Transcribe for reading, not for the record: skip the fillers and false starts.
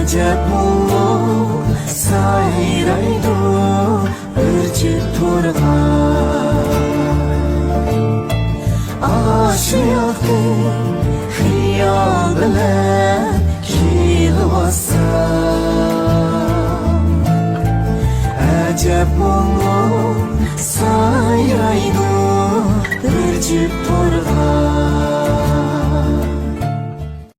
Acep muğlu sayraydı ürçüp turgan Aşıyaktın hıyal bilen kilvasan Acep muğlu sayraydı ürçüp turgan